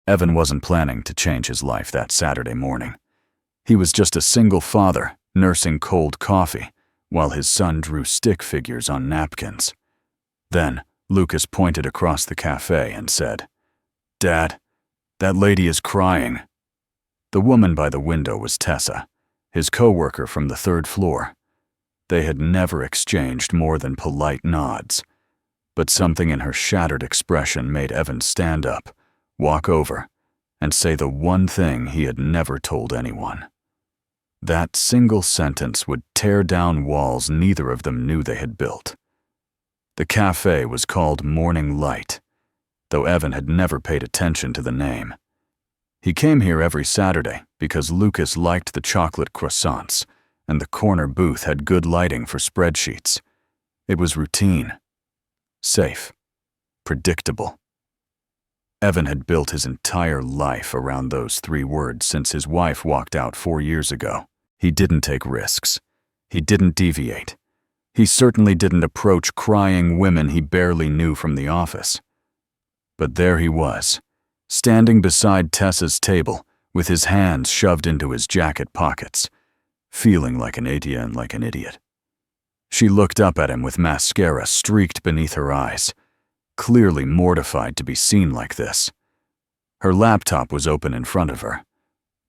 Evan wasn't planning to change his life that Saturday morning. He was just a single father, nursing cold coffee, while his son drew stick figures on napkins. Then, Lucas pointed across the cafe and said, "Dad, that lady is crying." The woman by the window was Tessa, his coworker from the third floor. They had never exchanged more than polite nods, but something in her shattered expression made Evan stand up, walk over, and say the one thing he had never told anyone. That single sentence would tear down walls neither of them knew they had built. The cafe was called Morning Light, though Evan had never paid attention to the name. He came here every Saturday because Lucas liked the chocolate croissants, and the corner booth had good lighting for spreadsheets. It was routine, safe, predictable. Evan had built his entire life around those 3 words since his wife walked out 4 years ago. He didn't take risks. He didn't deviate. He certainly didn't approach crying women he barely knew from the office. But there he was, standing beside Tessa's table with his hands shoved into his jacket pockets, feeling like an idiot. She looked up at him with mascara streaked beneath her eyes, clearly mortified to be seen like this. Her laptop was open in front of her,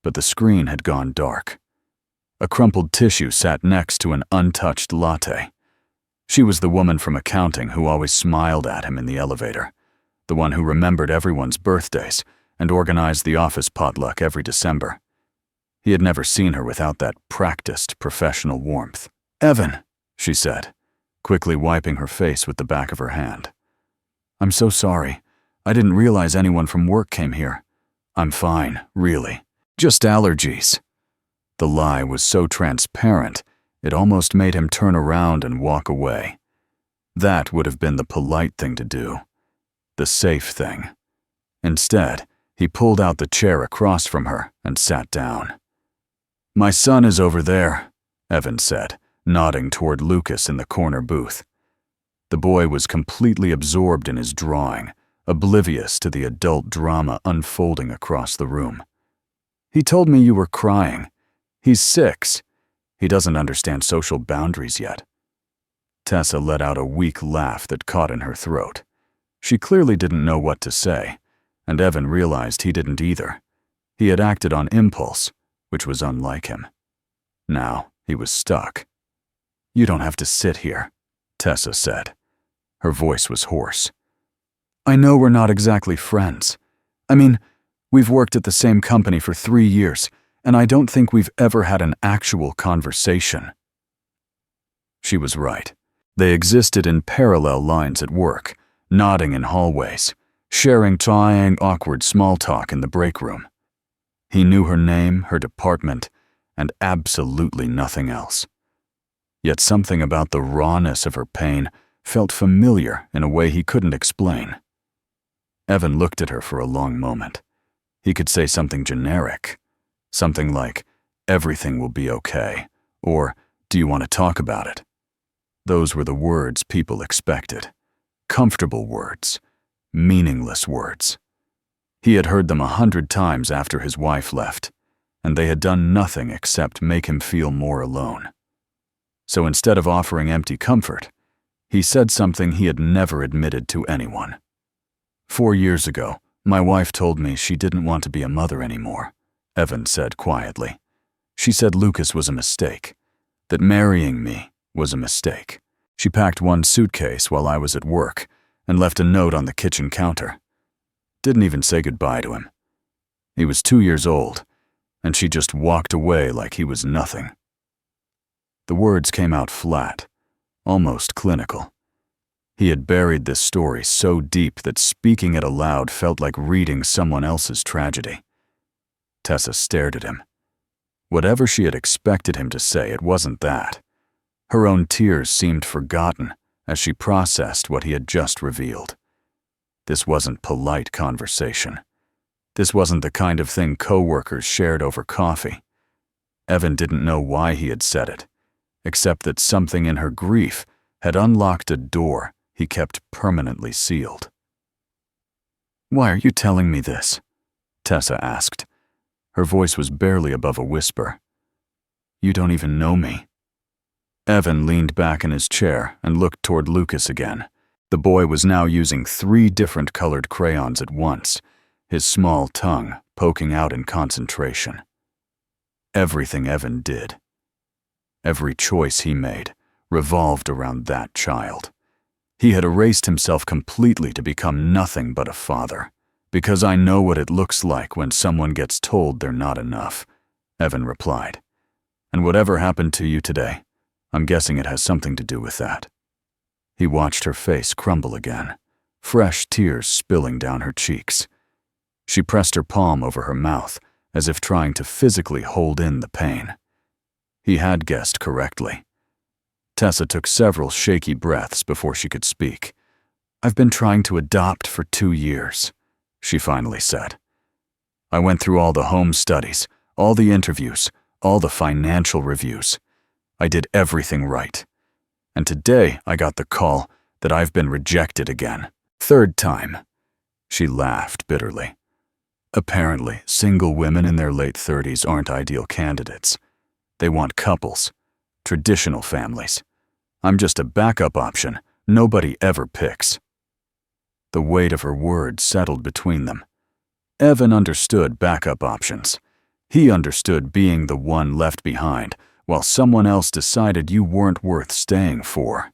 but the screen had gone dark. A crumpled tissue sat next to an untouched latte. She was the woman from accounting who always smiled at him in the elevator, the one who remembered everyone's birthdays and organized the office potluck every December. He had never seen her without that practiced, professional warmth. "Evan," she said, quickly wiping her face with the back of her hand. "I'm so sorry. I didn't realize anyone from work came here. I'm fine, really. Just allergies." The lie was so transparent, it almost made him turn around and walk away. That would have been the polite thing to do, the safe thing. Instead, he pulled out the chair across from her and sat down. "My son is over there," Evan said, nodding toward Lucas in the corner booth. The boy was completely absorbed in his drawing, oblivious to the adult drama unfolding across the room. "He told me you were crying. He's 6. He doesn't understand social boundaries yet." Tessa let out a weak laugh that caught in her throat. She clearly didn't know what to say, and Evan realized he didn't either. He had acted on impulse, which was unlike him. Now he was stuck. "You don't have to sit here," Tessa said. Her voice was hoarse. "I know we're not exactly friends. I mean, we've worked at the same company for 3 years, and I don't think we've ever had an actual conversation." She was right. They existed in parallel lines at work, nodding in hallways, sharing trying, awkward small talk in the break room. He knew her name, her department, and absolutely nothing else. Yet something about the rawness of her pain felt familiar in a way he couldn't explain. Evan looked at her for a long moment. He could say something generic, something like, "Everything will be okay," or "Do you want to talk about it?" Those were the words people expected. Comfortable words, meaningless words. He had heard them 100 times after his wife left, and they had done nothing except make him feel more alone. So instead of offering empty comfort, he said something he had never admitted to anyone. 4 years ago, my wife told me she didn't want to be a mother anymore, Evan said quietly. She said Lucas was a mistake, that marrying me was a mistake. She packed one suitcase while I was at work and left a note on the kitchen counter. Didn't even say goodbye to him. He was 2 years old, and she just walked away like he was nothing. The words came out flat, almost clinical. He had buried this story so deep that speaking it aloud felt like reading someone else's tragedy. Tessa stared at him. Whatever she had expected him to say, it wasn't that. Her own tears seemed forgotten as she processed what he had just revealed. This wasn't polite conversation. This wasn't the kind of thing coworkers shared over coffee. Evan didn't know why he had said it, except that something in her grief had unlocked a door he kept permanently sealed. "Why are you telling me this?" Tessa asked. Her voice was barely above a whisper. You don't even know me. Evan leaned back in his chair and looked toward Lucas again. The boy was now using 3 different colored crayons at once, his small tongue poking out in concentration. Everything Evan did, every choice he made, revolved around that child. He had erased himself completely to become nothing but a father. Because I know what it looks like when someone gets told they're not enough, Evan replied. And whatever happened to you today, I'm guessing it has something to do with that. He watched her face crumble again, fresh tears spilling down her cheeks. She pressed her palm over her mouth, as if trying to physically hold in the pain. He had guessed correctly. Tessa took several shaky breaths before she could speak. I've been trying to adopt for 2 years, she finally said. I went through all the home studies, all the interviews, all the financial reviews. I did everything right. And today I got the call that I've been rejected again. 3rd time. She laughed bitterly. Apparently, single women in their late 30s aren't ideal candidates. They want couples, traditional families. I'm just a backup option nobody ever picks. The weight of her words settled between them. Evan understood backup options. He understood being the one left behind while someone else decided you weren't worth staying for.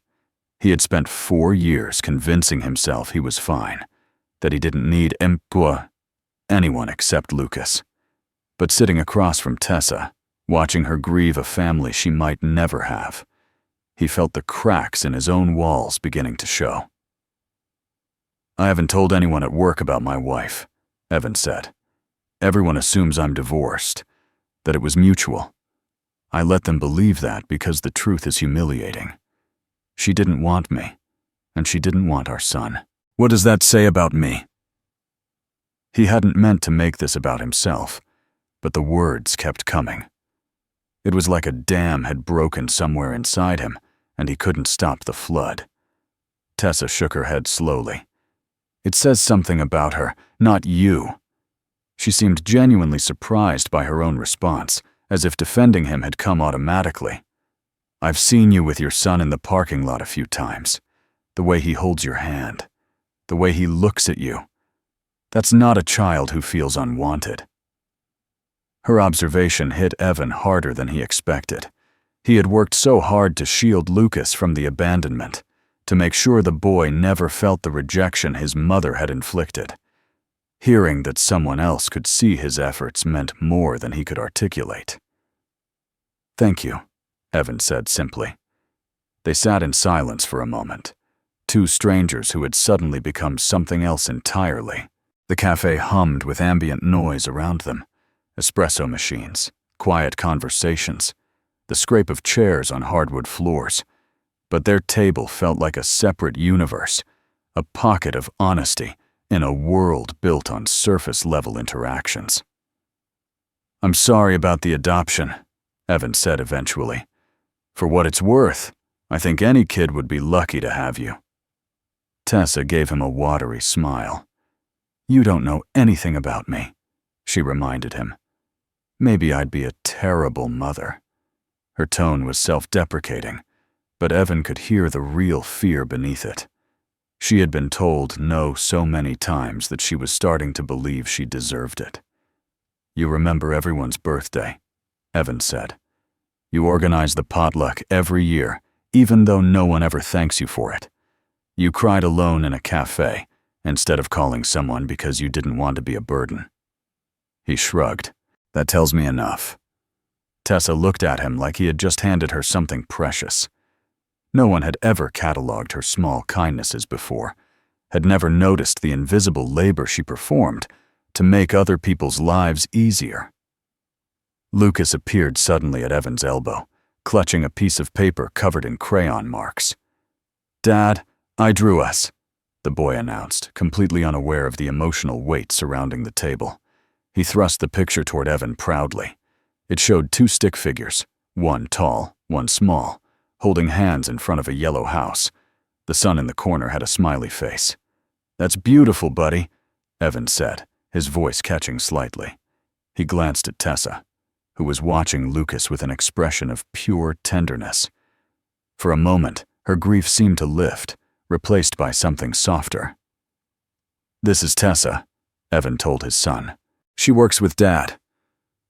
He had spent 4 years convincing himself he was fine, that he didn't need anyone except Lucas. But sitting across from Tessa, watching her grieve a family she might never have, he felt the cracks in his own walls beginning to show. I haven't told anyone at work about my wife, Evan said. Everyone assumes I'm divorced, that it was mutual. I let them believe that because the truth is humiliating. She didn't want me, and she didn't want our son. What does that say about me? He hadn't meant to make this about himself, but the words kept coming. It was like a dam had broken somewhere inside him, and he couldn't stop the flood. Tessa shook her head slowly. It says something about her, not you. She seemed genuinely surprised by her own response, as if defending him had come automatically. I've seen you with your son in the parking lot a few times. The way he holds your hand. The way he looks at you. That's not a child who feels unwanted. Her observation hit Evan harder than he expected. He had worked so hard to shield Lucas from the abandonment, to make sure the boy never felt the rejection his mother had inflicted. Hearing that someone else could see his efforts meant more than he could articulate. Thank you, Evan said simply. They sat in silence for a moment, 2 strangers who had suddenly become something else entirely. The cafe hummed with ambient noise around them, espresso machines, quiet conversations, the scrape of chairs on hardwood floors. But their table felt like a separate universe, a pocket of honesty in a world built on surface-level interactions. I'm sorry about the adoption, Evan said eventually. For what it's worth, I think any kid would be lucky to have you. Tessa gave him a watery smile. You don't know anything about me, she reminded him. Maybe I'd be a terrible mother. Her tone was self-deprecating, but Evan could hear the real fear beneath it. She had been told no so many times that she was starting to believe she deserved it. You remember everyone's birthday, Evan said. You organize the potluck every year, even though no one ever thanks you for it. You cried alone in a cafe, instead of calling someone because you didn't want to be a burden. He shrugged. That tells me enough. Tessa looked at him like he had just handed her something precious. No one had ever catalogued her small kindnesses before, had never noticed the invisible labor she performed to make other people's lives easier. Lucas appeared suddenly at Evan's elbow, clutching a piece of paper covered in crayon marks. Dad, I drew us, the boy announced, completely unaware of the emotional weight surrounding the table. He thrust the picture toward Evan proudly. It showed 2 stick figures, one tall, one small, holding hands in front of a yellow house. The son in the corner had a smiley face. That's beautiful, buddy, Evan said, his voice catching slightly. He glanced at Tessa, who was watching Lucas with an expression of pure tenderness. For a moment, her grief seemed to lift, replaced by something softer. "This is Tessa," Evan told his son. "She works with Dad."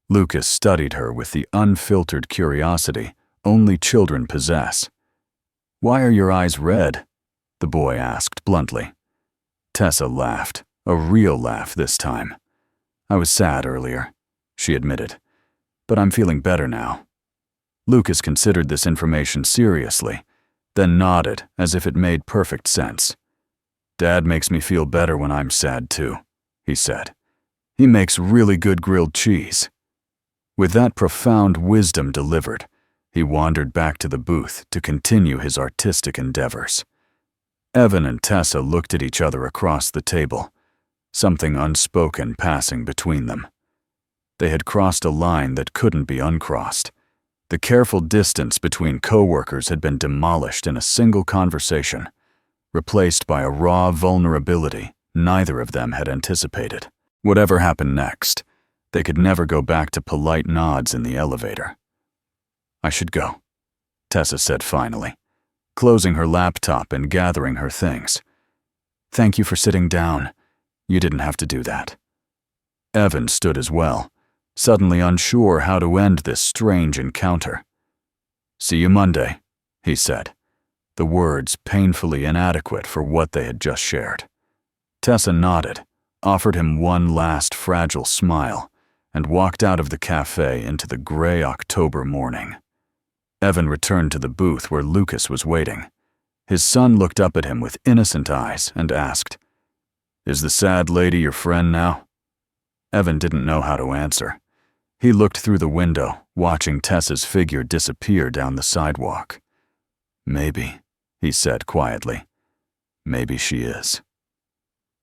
Lucas studied her with the unfiltered curiosity only children possess. "Why are your eyes red?" the boy asked bluntly. Tessa laughed, a real laugh this time. "I was sad earlier," she admitted, "but I'm feeling better now." Lucas considered this information seriously, then nodded as if it made perfect sense. "Dad makes me feel better when I'm sad too," he said. "He makes really good grilled cheese." With that profound wisdom delivered, he wandered back to the booth to continue his artistic endeavors. Evan and Tessa looked at each other across the table, something unspoken passing between them. They had crossed a line that couldn't be uncrossed. The careful distance between coworkers had been demolished in a single conversation, replaced by a raw vulnerability neither of them had anticipated. Whatever happened next, they could never go back to polite nods in the elevator. "I should go," Tessa said finally, closing her laptop and gathering her things. "Thank you for sitting down. You didn't have to do that." Evan stood as well, suddenly unsure how to end this strange encounter. "See you Monday," he said, the words painfully inadequate for what they had just shared. Tessa nodded, offered him one last fragile smile, and walked out of the cafe into the gray October morning. Evan returned to the booth where Lucas was waiting. His son looked up at him with innocent eyes and asked, "Is the sad lady your friend now?" Evan didn't know how to answer. He looked through the window, watching Tessa's figure disappear down the sidewalk. "Maybe," he said quietly. "Maybe she is."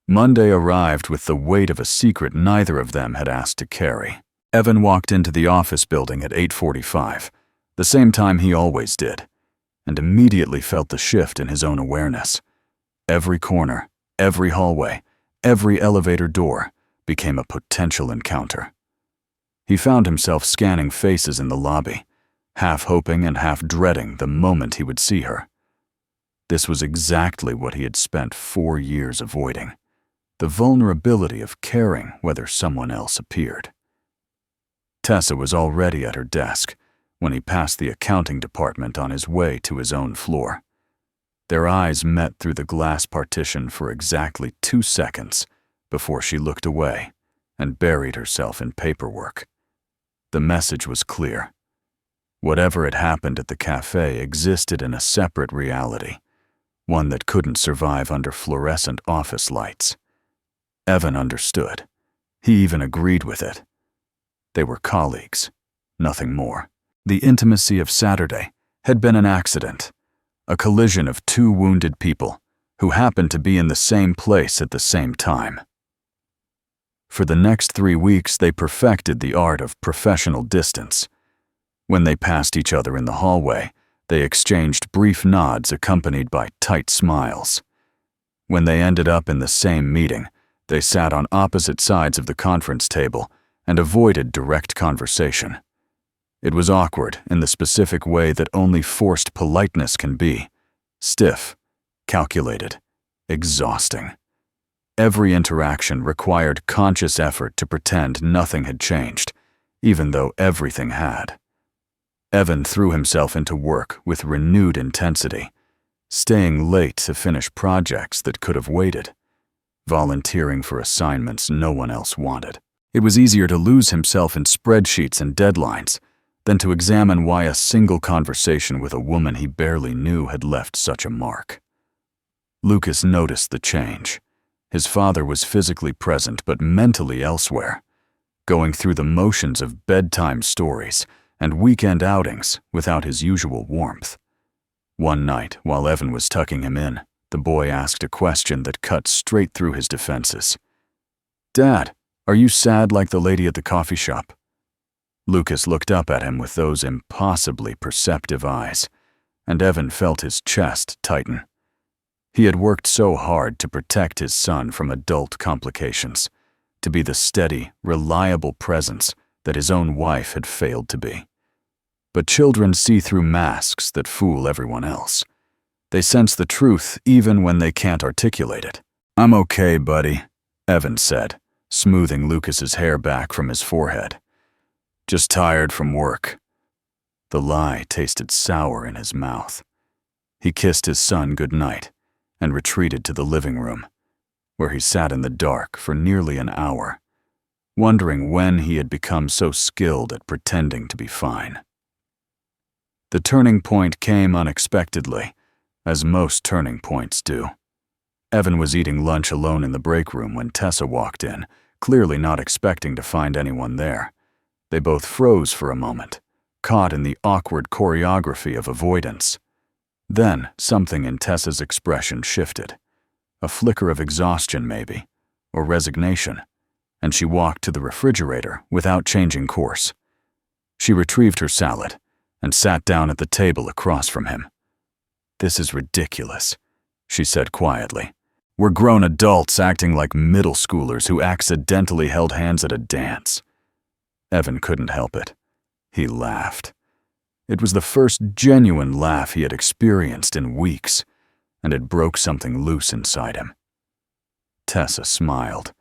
Monday arrived with the weight of a secret neither of them had asked to carry. Evan walked into the office building at 8:45, the same time he always did, and immediately felt the shift in his own awareness. Every corner, every hallway, every elevator door became a potential encounter. He found himself scanning faces in the lobby, half hoping and half dreading the moment he would see her. This was exactly what he had spent 4 years avoiding, the vulnerability of caring whether someone else appeared. Tessa was already at her desk when he passed the accounting department on his way to his own floor. Their eyes met through the glass partition for exactly 2 seconds before she looked away and buried herself in paperwork. The message was clear. Whatever had happened at the cafe existed in a separate reality, one that couldn't survive under fluorescent office lights. Evan understood. He even agreed with it. They were colleagues, nothing more. The intimacy of Saturday had been an accident, a collision of 2 wounded people who happened to be in the same place at the same time. For the next 3 weeks, they perfected the art of professional distance. When they passed each other in the hallway, they exchanged brief nods accompanied by tight smiles. When they ended up in the same meeting, they sat on opposite sides of the conference table and avoided direct conversation. It was awkward in the specific way that only forced politeness can be: stiff, calculated, exhausting. Every interaction required conscious effort to pretend nothing had changed, even though everything had. Evan threw himself into work with renewed intensity, staying late to finish projects that could have waited, volunteering for assignments no one else wanted. It was easier to lose himself in spreadsheets and deadlines than to examine why a single conversation with a woman he barely knew had left such a mark. Lucas noticed the change. His father was physically present but mentally elsewhere, going through the motions of bedtime stories and weekend outings without his usual warmth. One night, while Evan was tucking him in, the boy asked a question that cut straight through his defenses. "Dad, are you sad like the lady at the coffee shop?" Lucas looked up at him with those impossibly perceptive eyes, and Evan felt his chest tighten. He had worked so hard to protect his son from adult complications, to be the steady, reliable presence that his own wife had failed to be. But children see through masks that fool everyone else. They sense the truth even when they can't articulate it. "I'm okay, buddy," Evan said, smoothing Lucas's hair back from his forehead. "Just tired from work." The lie tasted sour in his mouth. He kissed his son goodnight and retreated to the living room, where he sat in the dark for nearly an hour, wondering when he had become so skilled at pretending to be fine. The turning point came unexpectedly, as most turning points do. Evan was eating lunch alone in the break room when Tessa walked in, clearly not expecting to find anyone there. They both froze for a moment, caught in the awkward choreography of avoidance. Then something in Tessa's expression shifted. A flicker of exhaustion maybe, or resignation, and she walked to the refrigerator without changing course. She retrieved her salad and sat down at the table across from him. "This is ridiculous," she said quietly. "We're grown adults acting like middle schoolers who accidentally held hands at a dance." Evan couldn't help it. He laughed. It was the first genuine laugh he had experienced in weeks, and it broke something loose inside him. Tessa smiled,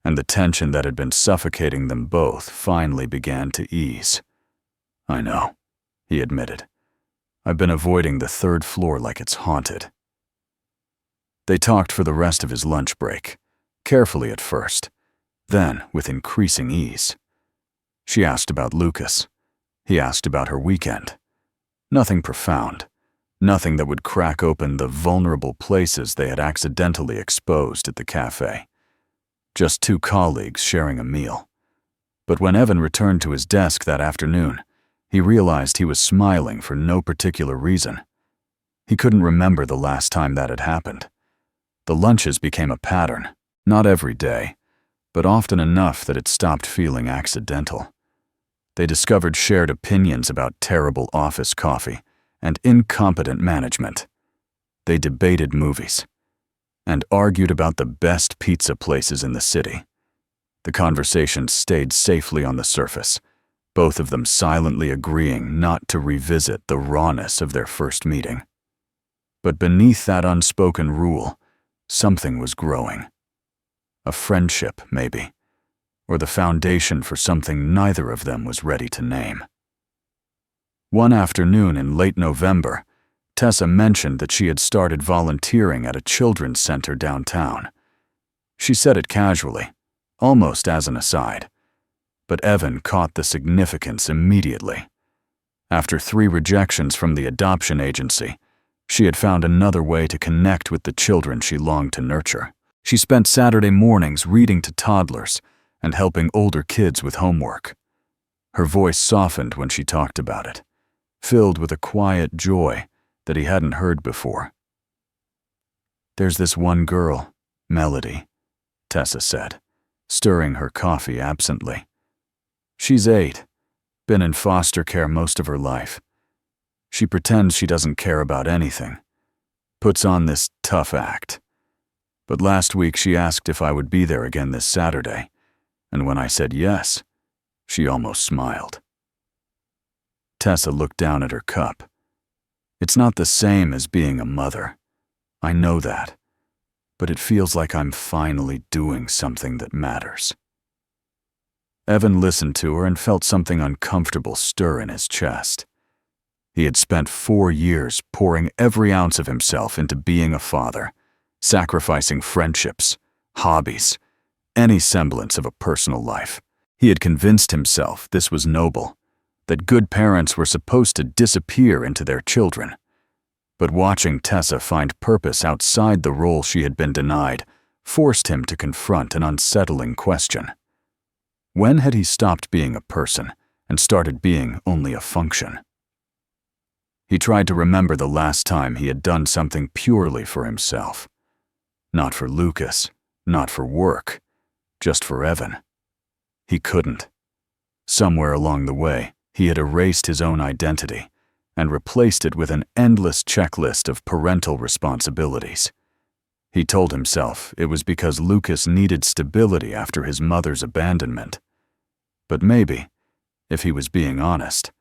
and the tension that had been suffocating them both finally began to ease. "I know," he admitted. "I've been avoiding the third floor like it's haunted." They talked for the rest of his lunch break, carefully at first, then with increasing ease. She asked about Lucas. He asked about her weekend. Nothing profound, nothing that would crack open the vulnerable places they had accidentally exposed at the cafe. Just two colleagues sharing a meal. But when Evan returned to his desk that afternoon, he realized he was smiling for no particular reason. He couldn't remember the last time that had happened. The lunches became a pattern, not every day, but often enough that it stopped feeling accidental. They discovered shared opinions about terrible office coffee and incompetent management. They debated movies and argued about the best pizza places in the city. The conversation stayed safely on the surface, both of them silently agreeing not to revisit the rawness of their first meeting. But beneath that unspoken rule, something was growing. A friendship, maybe, or the foundation for something neither of them was ready to name. One afternoon in late November, Tessa mentioned that she had started volunteering at a children's center downtown. She said it casually, almost as an aside, but Evan caught the significance immediately. After 3 rejections from the adoption agency, she had found another way to connect with the children she longed to nurture. She spent Saturday mornings reading to toddlers and helping older kids with homework. Her voice softened when she talked about it, filled with a quiet joy that he hadn't heard before. "There's this one girl, Melody," Tessa said, stirring her coffee absently. "She's 8, been in foster care most of her life. She pretends she doesn't care about anything, puts on this tough act. But last week she asked if I would be there again this Saturday, and when I said yes, she almost smiled." Tessa looked down at her cup. "It's not the same as being a mother. I know that. But it feels like I'm finally doing something that matters." Evan listened to her and felt something uncomfortable stir in his chest. He had spent 4 years pouring every ounce of himself into being a father, sacrificing friendships, hobbies, any semblance of a personal life. He had convinced himself this was noble, that good parents were supposed to disappear into their children. But watching Tessa find purpose outside the role she had been denied forced him to confront an unsettling question. When had he stopped being a person and started being only a function? He tried to remember the last time he had done something purely for himself. Not for Lucas, not for work, just for Evan. He couldn't. Somewhere along the way, he had erased his own identity and replaced it with an endless checklist of parental responsibilities. He told himself it was because Lucas needed stability after his mother's abandonment. But maybe, if he was being honest,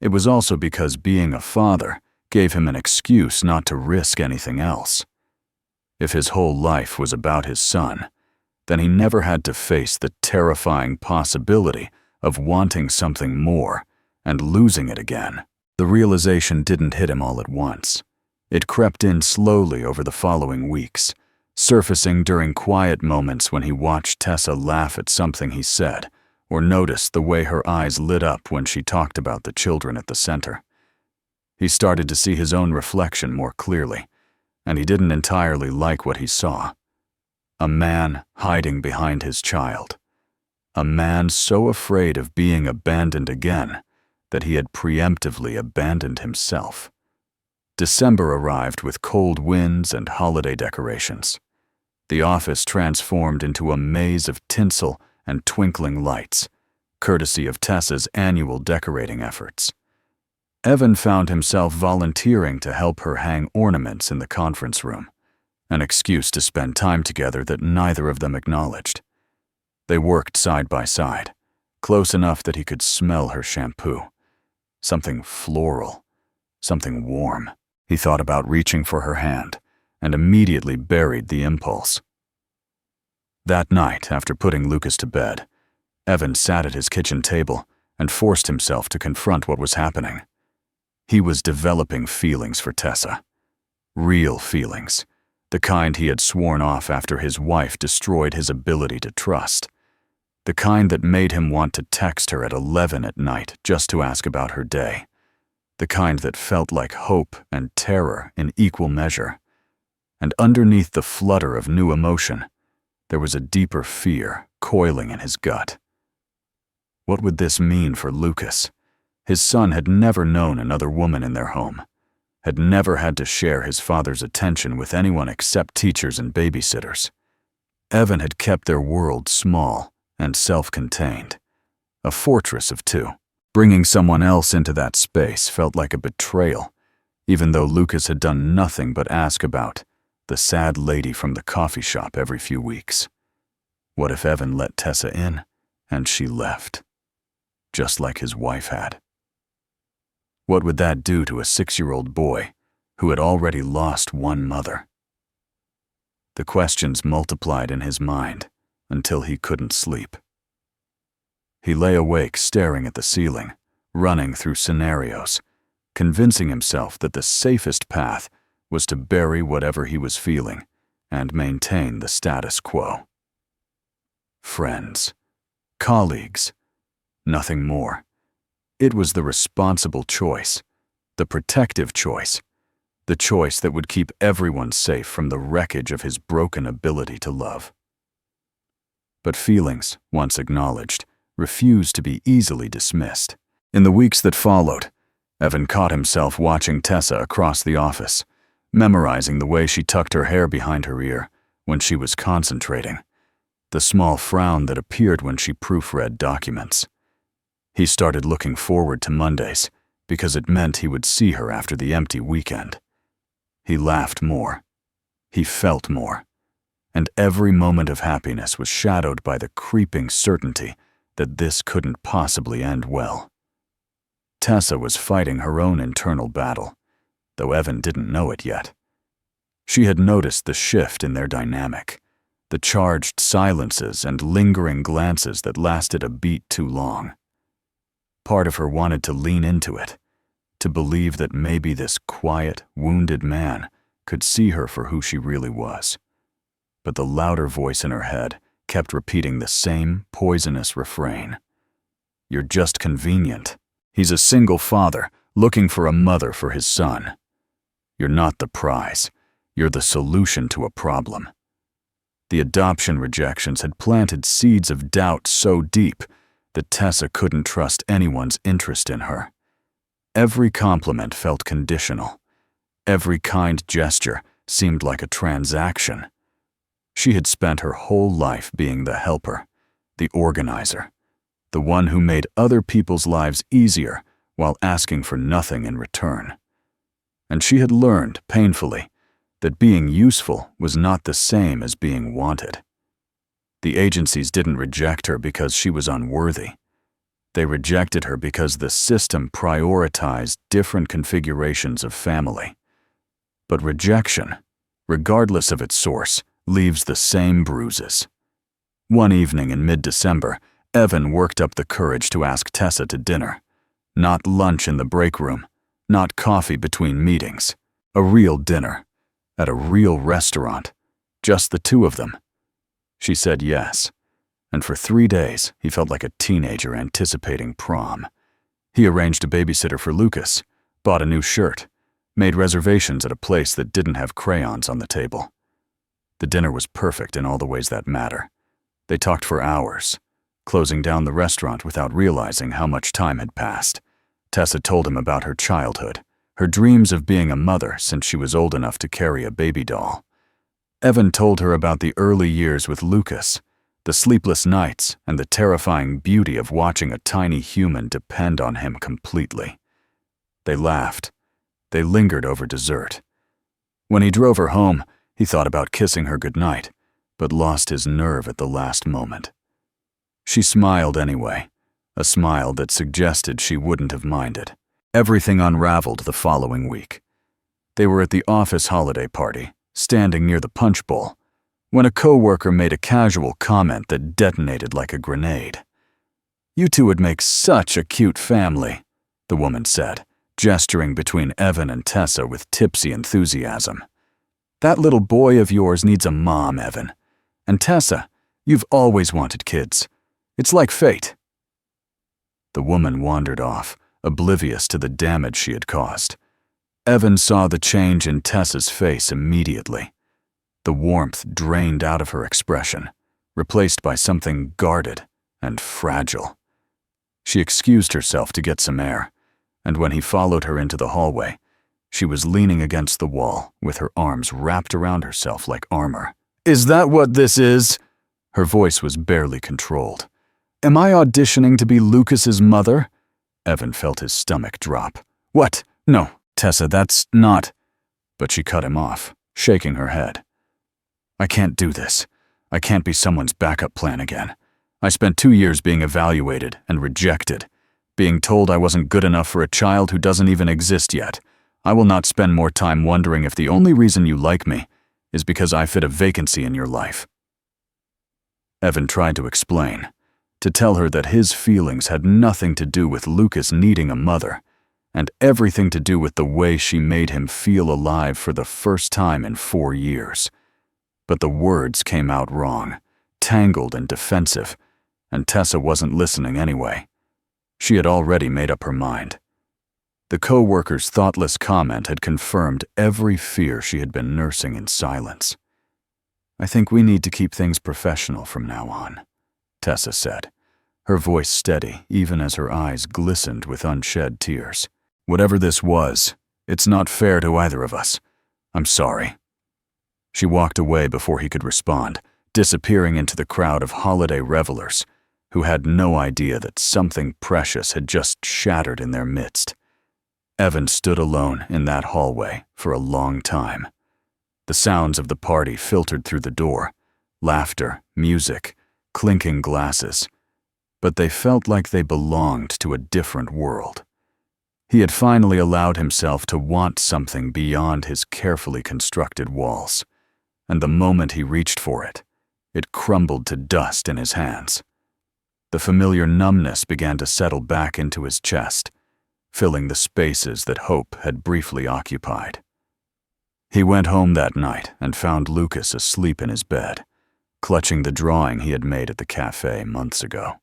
it was also because being a father gave him an excuse not to risk anything else. If his whole life was about his son, then he never had to face the terrifying possibility of wanting something more and losing it again. The realization didn't hit him all at once. It crept in slowly over the following weeks, surfacing during quiet moments when he watched Tessa laugh at something he said, or noticed the way her eyes lit up when she talked about the children at the center. He started to see his own reflection more clearly, and he didn't entirely like what he saw. A man hiding behind his child. A man so afraid of being abandoned again that he had preemptively abandoned himself. December arrived with cold winds and holiday decorations. The office transformed into a maze of tinsel and twinkling lights, courtesy of Tessa's annual decorating efforts. Evan found himself volunteering to help her hang ornaments in the conference room, an excuse to spend time together that neither of them acknowledged. They worked side by side, close enough that he could smell her shampoo. Something floral, something warm. He thought about reaching for her hand and immediately buried the impulse. That night, after putting Lucas to bed, Evan sat at his kitchen table and forced himself to confront what was happening. He was developing feelings for Tessa. Real feelings. The kind he had sworn off after his wife destroyed his ability to trust. The kind that made him want to text her at 11 at night just to ask about her day. The kind that felt like hope and terror in equal measure. And underneath the flutter of new emotion, there was a deeper fear coiling in his gut. What would this mean for Lucas? His son had never known another woman in their home, had never had to share his father's attention with anyone except teachers and babysitters. Evan had kept their world small and self-contained, a fortress of two. Bringing someone else into that space felt like a betrayal, even though Lucas had done nothing but ask about the sad lady from the coffee shop every few weeks. What if Evan let Tessa in and she left, just like his wife had? What would that do to a 6-year-old boy who had already lost one mother? The questions multiplied in his mind until he couldn't sleep. He lay awake staring at the ceiling, running through scenarios, convincing himself that the safest path was to bury whatever he was feeling and maintain the status quo. Friends, colleagues, nothing more. It was the responsible choice, the protective choice, the choice that would keep everyone safe from the wreckage of his broken ability to love. But feelings, once acknowledged, refused to be easily dismissed. In the weeks that followed, Evan caught himself watching Tessa across the office, memorizing the way she tucked her hair behind her ear when she was concentrating, the small frown that appeared when she proofread documents. He started looking forward to Mondays because it meant he would see her after the empty weekend. He laughed more. He felt more. And every moment of happiness was shadowed by the creeping certainty that this couldn't possibly end well. Tessa was fighting her own internal battle, though Evan didn't know it yet. She had noticed the shift in their dynamic, the charged silences and lingering glances that lasted a beat too long. Part of her wanted to lean into it, to believe that maybe this quiet, wounded man could see her for who she really was. But the louder voice in her head kept repeating the same poisonous refrain. You're just convenient. He's a single father looking for a mother for his son. You're not the prize. You're the solution to a problem. The adoption rejections had planted seeds of doubt so deep that Tessa couldn't trust anyone's interest in her. Every compliment felt conditional. Every kind gesture seemed like a transaction. She had spent her whole life being the helper, the organizer, the one who made other people's lives easier while asking for nothing in return. And she had learned, painfully, that being useful was not the same as being wanted. The agencies didn't reject her because she was unworthy. They rejected her because the system prioritized different configurations of family. But rejection, regardless of its source, leaves the same bruises. One evening in mid-December, Evan worked up the courage to ask Tessa to dinner. Not lunch in the break room, not coffee between meetings. A real dinner, at a real restaurant, just the two of them. She said yes, and for 3 days he felt like a teenager anticipating prom. He arranged a babysitter for Lucas, bought a new shirt, made reservations at a place that didn't have crayons on the table. The dinner was perfect in all the ways that matter. They talked for hours, closing down the restaurant without realizing how much time had passed. Tessa told him about her childhood, her dreams of being a mother since she was old enough to carry a baby doll. Evan told her about the early years with Lucas, the sleepless nights and the terrifying beauty of watching a tiny human depend on him completely. They laughed. They lingered over dessert. When he drove her home, he thought about kissing her goodnight, but lost his nerve at the last moment. She smiled anyway, a smile that suggested she wouldn't have minded. Everything unraveled the following week. They were at the office holiday party, standing near the punch bowl, when a coworker made a casual comment that detonated like a grenade. "You two would make such a cute family," the woman said, gesturing between Evan and Tessa with tipsy enthusiasm. "That little boy of yours needs a mom, Evan. And Tessa, you've always wanted kids. It's like fate." The woman wandered off, oblivious to the damage she had caused. Evan saw the change in Tessa's face immediately. The warmth drained out of her expression, replaced by something guarded and fragile. She excused herself to get some air, and when he followed her into the hallway, she was leaning against the wall with her arms wrapped around herself like armor. "Is that what this is?" Her voice was barely controlled. "Am I auditioning to be Lucas's mother?" Evan felt his stomach drop. "What? No, Tessa, that's not—" But she cut him off, shaking her head. "I can't do this. I can't be someone's backup plan again. I spent 2 years being evaluated and rejected, being told I wasn't good enough for a child who doesn't even exist yet. I will not spend more time wondering if the only reason you like me is because I fit a vacancy in your life." Evan tried to explain, to tell her that his feelings had nothing to do with Lucas needing a mother, and everything to do with the way she made him feel alive for the first time in 4 years. But the words came out wrong, tangled and defensive, and Tessa wasn't listening anyway. She had already made up her mind. The coworker's thoughtless comment had confirmed every fear she had been nursing in silence. "I think we need to keep things professional from now on," Tessa said, her voice steady even as her eyes glistened with unshed tears. "Whatever this was, it's not fair to either of us. I'm sorry." She walked away before he could respond, disappearing into the crowd of holiday revelers who had no idea that something precious had just shattered in their midst. Evan stood alone in that hallway for a long time. The sounds of the party filtered through the door, laughter, music, clinking glasses, but they felt like they belonged to a different world. He had finally allowed himself to want something beyond his carefully constructed walls, and the moment he reached for it, it crumbled to dust in his hands. The familiar numbness began to settle back into his chest, filling the spaces that hope had briefly occupied. He went home that night and found Lucas asleep in his bed, clutching the drawing he had made at the café months ago.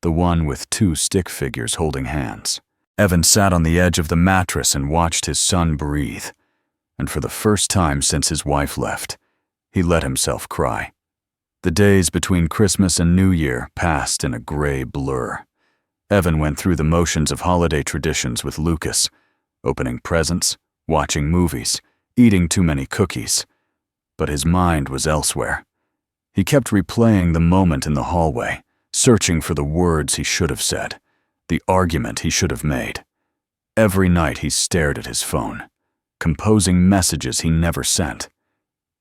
The one with 2 stick figures holding hands. Evan sat on the edge of the mattress and watched his son breathe, and for the first time since his wife left, he let himself cry. The days between Christmas and New Year passed in a gray blur. Evan went through the motions of holiday traditions with Lucas, opening presents, watching movies, eating too many cookies. But his mind was elsewhere. He kept replaying the moment in the hallway, searching for the words he should have said, the argument he should have made. Every night he stared at his phone. composing messages he never sent.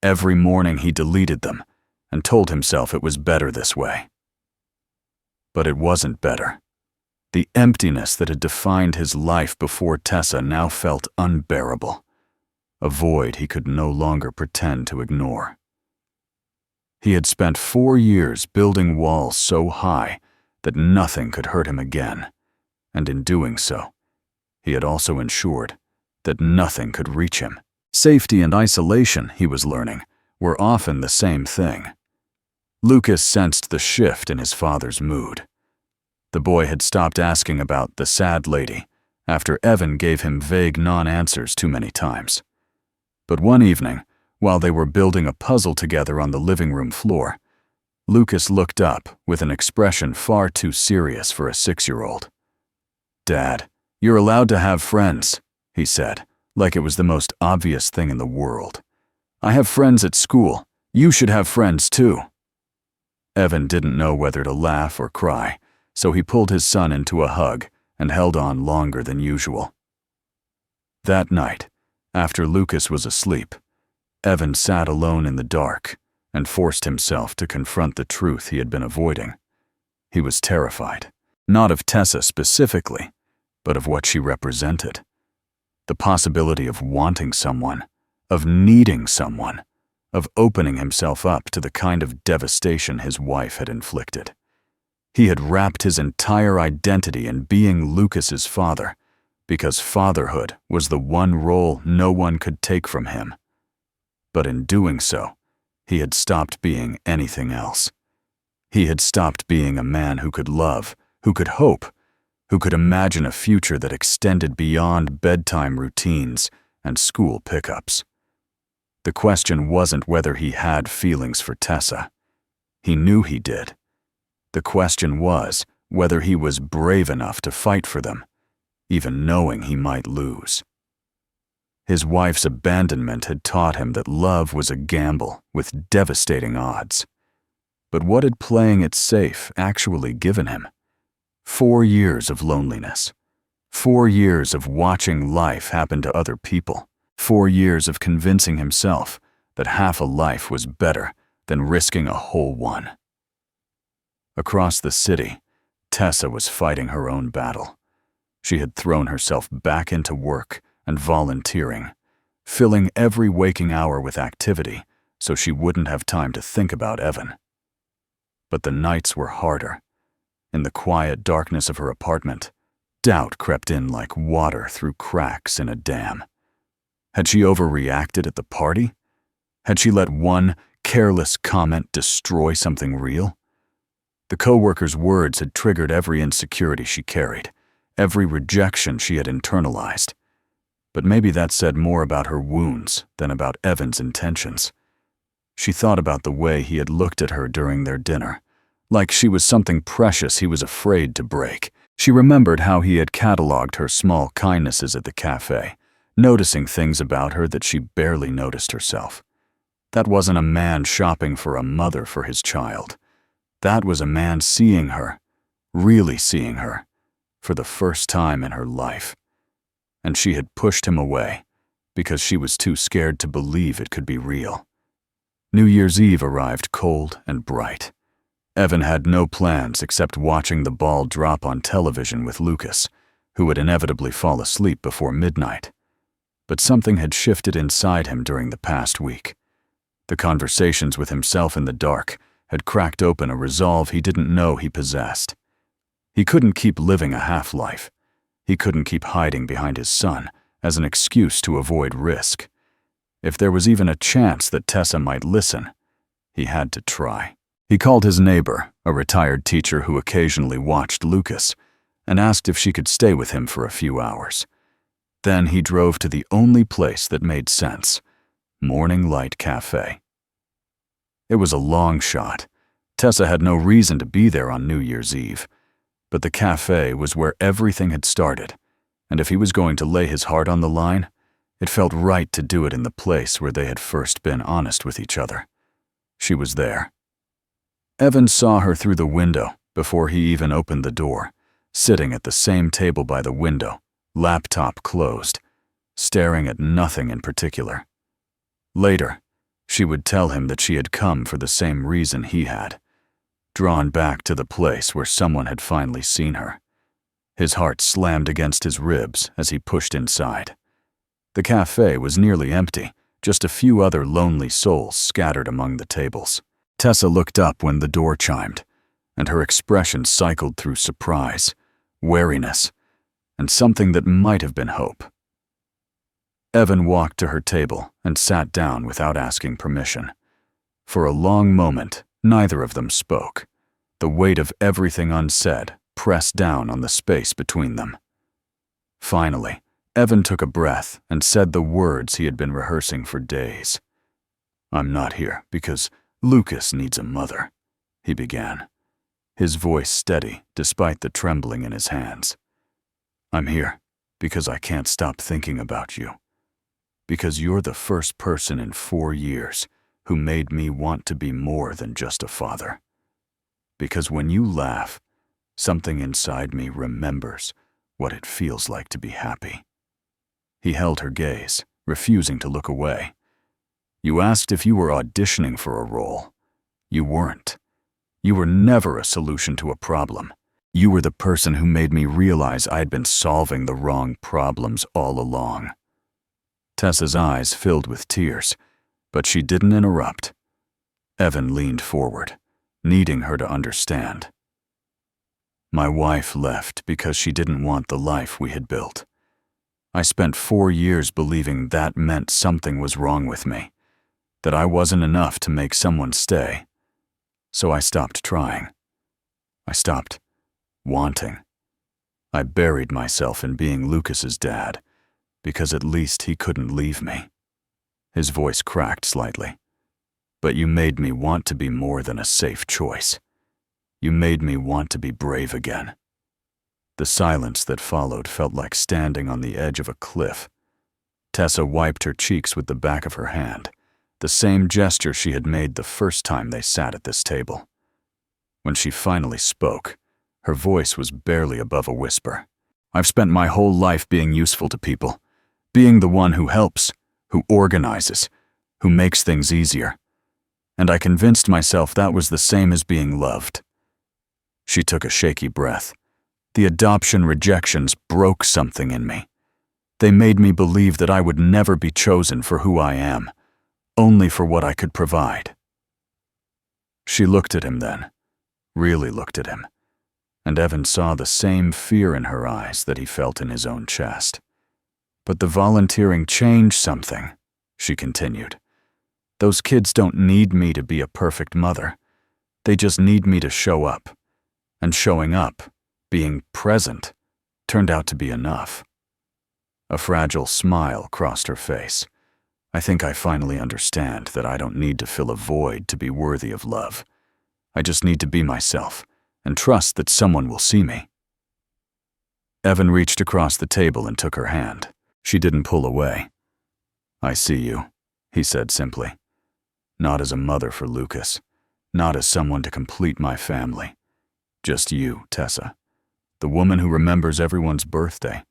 Every morning he deleted them and told himself it was better this way. But it wasn't better. The emptiness that had defined his life before Tessa now felt unbearable, a void he could no longer pretend to ignore. He had spent 4 years building walls so high that nothing could hurt him again, and in doing so, he had also ensured that nothing could reach him. Safety and isolation, he was learning, were often the same thing. Lucas sensed the shift in his father's mood. The boy had stopped asking about the sad lady after Evan gave him vague non-answers too many times. But one evening, while they were building a puzzle together on the living room floor, Lucas looked up with an expression far too serious for a 6-year-old. "Dad, you're allowed to have friends," he said, like it was the most obvious thing in the world. "I have friends at school. You should have friends too." Evan didn't know whether to laugh or cry, so he pulled his son into a hug and held on longer than usual. That night, after Lucas was asleep, Evan sat alone in the dark and forced himself to confront the truth he had been avoiding. He was terrified, not of Tessa specifically, but of what she represented. The possibility of wanting someone, of needing someone, of opening himself up to the kind of devastation his wife had inflicted. He had wrapped his entire identity in being Lucas's father, because fatherhood was the one role no one could take from him. But in doing so, he had stopped being anything else. He had stopped being a man who could love, who could hope, who could imagine a future that extended beyond bedtime routines and school pickups. The question wasn't whether he had feelings for Tessa. He knew he did. The question was whether he was brave enough to fight for them, even knowing he might lose. His wife's abandonment had taught him that love was a gamble with devastating odds. But what had playing it safe actually given him? 4 years of loneliness. 4 years of watching life happen to other people. 4 years of convincing himself that half a life was better than risking a whole one. Across the city, Tessa was fighting her own battle. She had thrown herself back into work and volunteering, filling every waking hour with activity so she wouldn't have time to think about Evan. But the nights were harder. In the quiet darkness of her apartment, doubt crept in like water through cracks in a dam. Had she overreacted at the party? Had she let one careless comment destroy something real? The coworker's words had triggered every insecurity she carried, every rejection she had internalized. But maybe that said more about her wounds than about Evan's intentions. She thought about the way he had looked at her during their dinner, like she was something precious he was afraid to break. She remembered how he had cataloged her small kindnesses at the cafe, noticing things about her that she barely noticed herself. That wasn't a man shopping for a mother for his child. That was a man seeing her, really seeing her, for the first time in her life. And she had pushed him away because she was too scared to believe it could be real. New Year's Eve arrived cold and bright. Evan had no plans except watching the ball drop on television with Lucas, who would inevitably fall asleep before midnight. But something had shifted inside him during the past week. The conversations with himself in the dark had cracked open a resolve he didn't know he possessed. He couldn't keep living a half-life. He couldn't keep hiding behind his son as an excuse to avoid risk. If there was even a chance that Tessa might listen, he had to try. He called his neighbor, a retired teacher who occasionally watched Lucas, and asked if she could stay with him for a few hours. Then he drove to the only place that made sense, Morning Light Café. It was a long shot. Tessa had no reason to be there on New Year's Eve, but the cafe was where everything had started, and if he was going to lay his heart on the line, it felt right to do it in the place where they had first been honest with each other. She was there. Evan saw her through the window before he even opened the door, sitting at the same table by the window, laptop closed, staring at nothing in particular. Later, she would tell him that she had come for the same reason he had, drawn back to the place where someone had finally seen her. His heart slammed against his ribs as he pushed inside. The cafe was nearly empty, just a few other lonely souls scattered among the tables. Tessa looked up when the door chimed, and her expression cycled through surprise, wariness, and something that might have been hope. Evan walked to her table and sat down without asking permission. For a long moment, neither of them spoke. The weight of everything unsaid pressed down on the space between them. Finally, Evan took a breath and said the words he had been rehearsing for days. "I'm not here because Lucas needs a mother," he began, his voice steady despite the trembling in his hands. "I'm here because I can't stop thinking about you. Because you're the first person in 4 years who made me want to be more than just a father. Because when you laugh, something inside me remembers what it feels like to be happy." He held her gaze, refusing to look away. "You asked if you were auditioning for a role. You weren't. You were never a solution to a problem. You were the person who made me realize I'd been solving the wrong problems all along." Tessa's eyes filled with tears, but she didn't interrupt. Evan leaned forward, needing her to understand. "My wife left because she didn't want the life we had built. I spent 4 years believing that meant something was wrong with me, that I wasn't enough to make someone stay. So I stopped trying. I stopped wanting. I buried myself in being Lucas's dad, because at least he couldn't leave me." His voice cracked slightly. "But you made me want to be more than a safe choice. You made me want to be brave again." The silence that followed felt like standing on the edge of a cliff. Tessa wiped her cheeks with the back of her hand, the same gesture she had made the first time they sat at this table. When she finally spoke, her voice was barely above a whisper. "I've spent my whole life being useful to people, being the one who helps, who organizes, who makes things easier. And I convinced myself that was the same as being loved." She took a shaky breath. "The adoption rejections broke something in me. They made me believe that I would never be chosen for who I am, only for what I could provide." She looked at him then, really looked at him, and Evan saw the same fear in her eyes that he felt in his own chest. "But the volunteering changed something," she continued. "Those kids don't need me to be a perfect mother. They just need me to show up. And showing up, being present, turned out to be enough." A fragile smile crossed her face. "I think I finally understand that I don't need to fill a void to be worthy of love. I just need to be myself and trust that someone will see me." Evan reached across the table and took her hand. She didn't pull away. "I see you," he said simply. "Not as a mother for Lucas, not as someone to complete my family. Just you, Tessa. The woman who remembers everyone's birthday.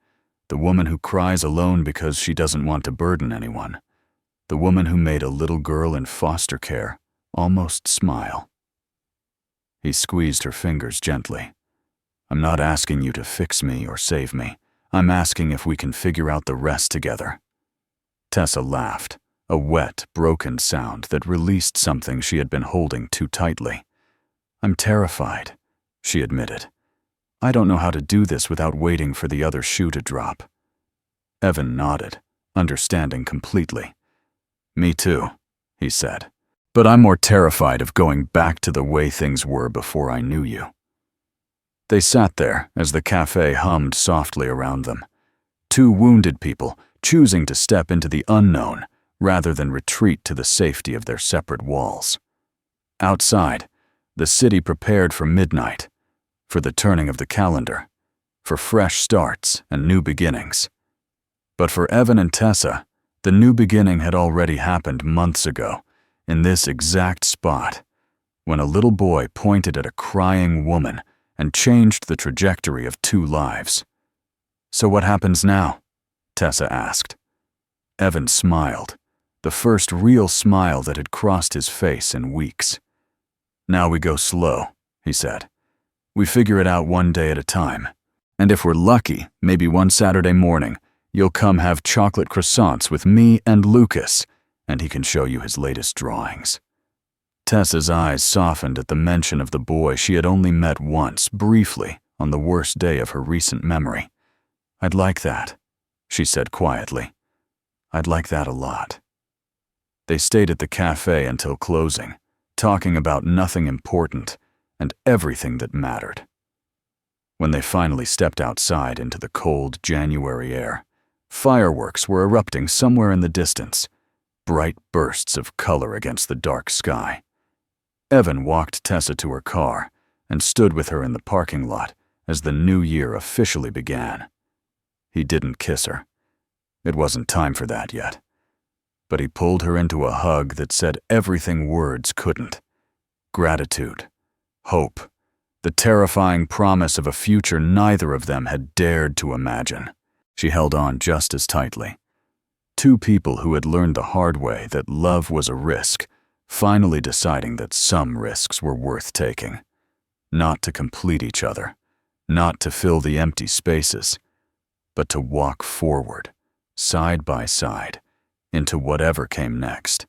The woman who cries alone because she doesn't want to burden anyone. The woman who made a little girl in foster care almost smile." He squeezed her fingers gently. "I'm not asking you to fix me or save me. I'm asking if we can figure out the rest together." Tessa laughed, a wet, broken sound that released something she had been holding too tightly. "I'm terrified," she admitted. "I don't know how to do this without waiting for the other shoe to drop." Evan nodded, understanding completely. "Me too," he said. "But I'm more terrified of going back to the way things were before I knew you." They sat there as the cafe hummed softly around them. Two wounded people choosing to step into the unknown rather than retreat to the safety of their separate walls. Outside, the city prepared for midnight, for the turning of the calendar, for fresh starts and new beginnings. But for Evan and Tessa, the new beginning had already happened months ago, in this exact spot, when a little boy pointed at a crying woman and changed the trajectory of 2 lives. "So what happens now?" Tessa asked. Evan smiled, the first real smile that had crossed his face in weeks. "Now we go slow," he said. "We figure it out one day at a time. And if we're lucky, maybe one Saturday morning, you'll come have chocolate croissants with me and Lucas, and he can show you his latest drawings." Tessa's eyes softened at the mention of the boy she had only met once, briefly, on the worst day of her recent memory. "I'd like that," she said quietly. "I'd like that a lot." They stayed at the cafe until closing, talking about nothing important and everything that mattered. When they finally stepped outside into the cold January air, fireworks were erupting somewhere in the distance, bright bursts of color against the dark sky. Evan walked Tessa to her car and stood with her in the parking lot as the new year officially began. He didn't kiss her. It wasn't time for that yet. But he pulled her into a hug that said everything words couldn't. Gratitude, hope, the terrifying promise of a future neither of them had dared to imagine. She held on just as tightly. Two people who had learned the hard way that love was a risk, finally deciding that some risks were worth taking. Not to complete each other, not to fill the empty spaces, but to walk forward, side by side, into whatever came next.